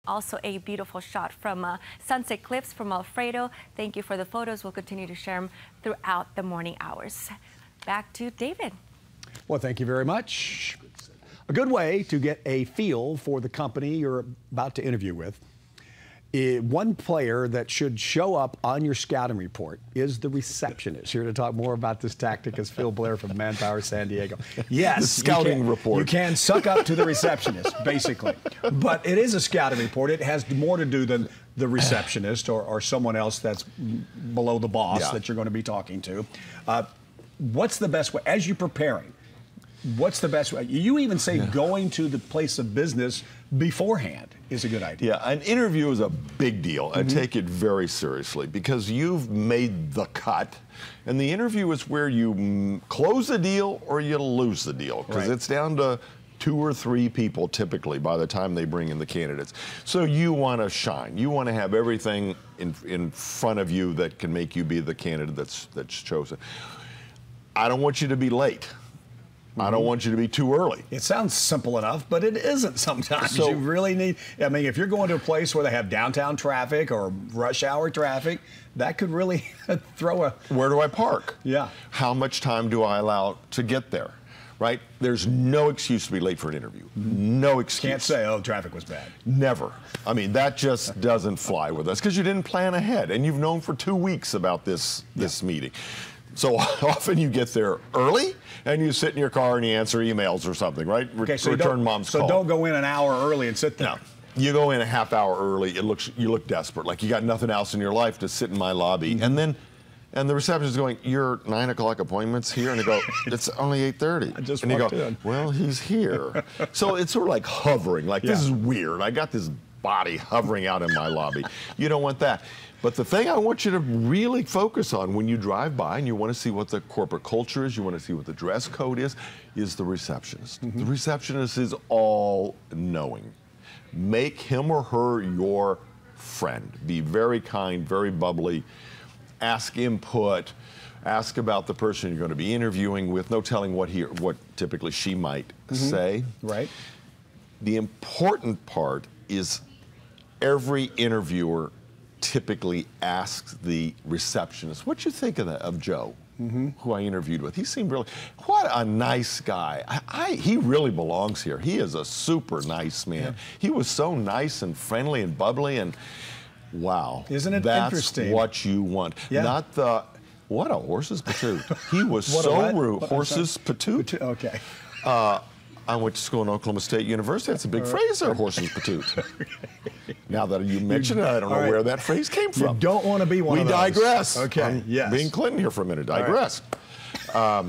Also a beautiful shot from Sunset Cliffs from Alfredo. Thank you for the photos. We'll continue to share them throughout the morning hours. Back to David. Well, thank you very much. A good way to get a feel for the company you're about to interview with. One player that should show up on your scouting report is the receptionist. Here to talk more about this tactic is Phil Blair from Manpower San Diego. Yes, the scouting report. You can suck up to the receptionist, basically. But it is a scouting report. It has more to do than the receptionist or someone else that's below the boss that you're going to be talking to. What's the best way, as you're preparing, what's the best way? You even say going to the place of business beforehand is a good idea. Yeah, an interview is a big deal. I take it very seriously because you've made the cut, and the interview is where you close the deal or you lose the deal because it's down to 2 or 3 people typically by the time they bring in the candidates. So you want to shine. You want to have everything in front of you that can make you be the candidate that's chosen. I don't want you to be late. I don't want you to be too early. It sounds simple enough, but it isn't sometimes. So, you really need, I mean, if you're going to a place where they have downtown traffic or rush hour traffic, that could really throw a... Where do I park? Yeah. How much time do I allow to get there? Right? There's no excuse to be late for an interview. No excuse. Can't say, oh, traffic was bad. Never. I mean, that just doesn't fly with us because you didn't plan ahead and you've known for 2 weeks about this meeting. So often you get there early and you sit in your car and you answer emails or something, right? Okay, so return mom's call. So don't go in an hour early and sit there. No. You go in a half hour early, you look desperate, like you got nothing else in your life to sit in my lobby. And the receptionist is going, your 9 o'clock appointment's here? And they go, it's only 8:30. I just and you walked go, in. well, he's here. So it's sort of like hovering, like this is weird. I got this body hovering out in my lobby. You don't want that. But the thing I want you to really focus on when you drive by and you want to see what the corporate culture is, you want to see what the dress code is the receptionist. The receptionist is all knowing. Make him or her your friend. Be very kind, very bubbly. Ask input. Ask about the person you're going to be interviewing with. No telling what typically she might say. Right. The important part is every interviewer typically asks the receptionist, what'd you think of that, of Joe, who I interviewed with? He seemed really, what a nice guy. He really belongs here. He is a super nice man. Yeah. He was so nice and friendly and bubbly and wow. Isn't it that's interesting? That's what you want. Yeah. Not the, what a horse's patoot. He was so rude. Horse's patoot? Okay. I went to school in Oklahoma State University. That's a big phrase there, horse's patoot. Now that you mention it, I don't know where that phrase came from. You don't want to be one of those. We digress. Okay, yes. Being Clinton here for a minute, digress. All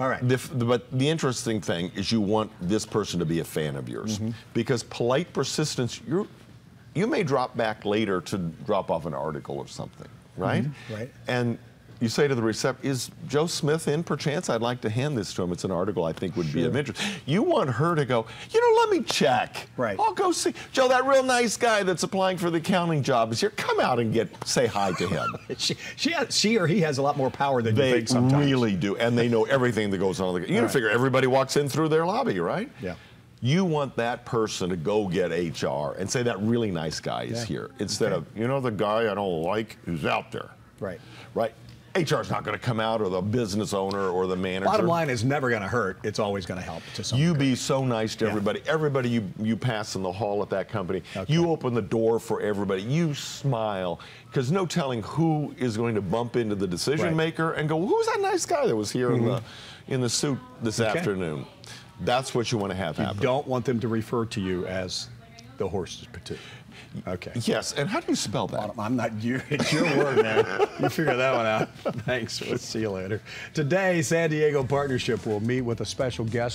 right. But the interesting thing is you want this person to be a fan of yours because polite persistence, you may drop back later to drop off an article or something, right? Right. And you say to the receptionist, is Joe Smith in perchance? I'd like to hand this to him. It's an article I think would be of interest. You want her to go, you know, let me check. Right. I'll go see. Joe, that real nice guy that's applying for the accounting job is here. Come out and say hi to him. she or he has a lot more power than you think sometimes. They really do. And they know everything that goes on. You figure everybody walks in through their lobby, right? Yeah. You want that person to go get HR and say that really nice guy is here instead of, you know, the guy I don't like who's out there. Right. Right. HR's not going to come out, or the business owner or the manager. Bottom line is never going to hurt. It's always going to help to some degree. Be so nice to everybody. Everybody you pass in the hall at that company, you open the door for everybody. You smile, because no telling who is going to bump into the decision maker and go, who's that nice guy that was here in the suit this afternoon? That's what you want to have happen. You don't want them to refer to you as the horse's patoot. Okay. Yes, and how do you spell that? I'm not you. It's your word, man. You figure that one out. Thanks. We'll see you later. Today, San Diego Partnership will meet with a special guest.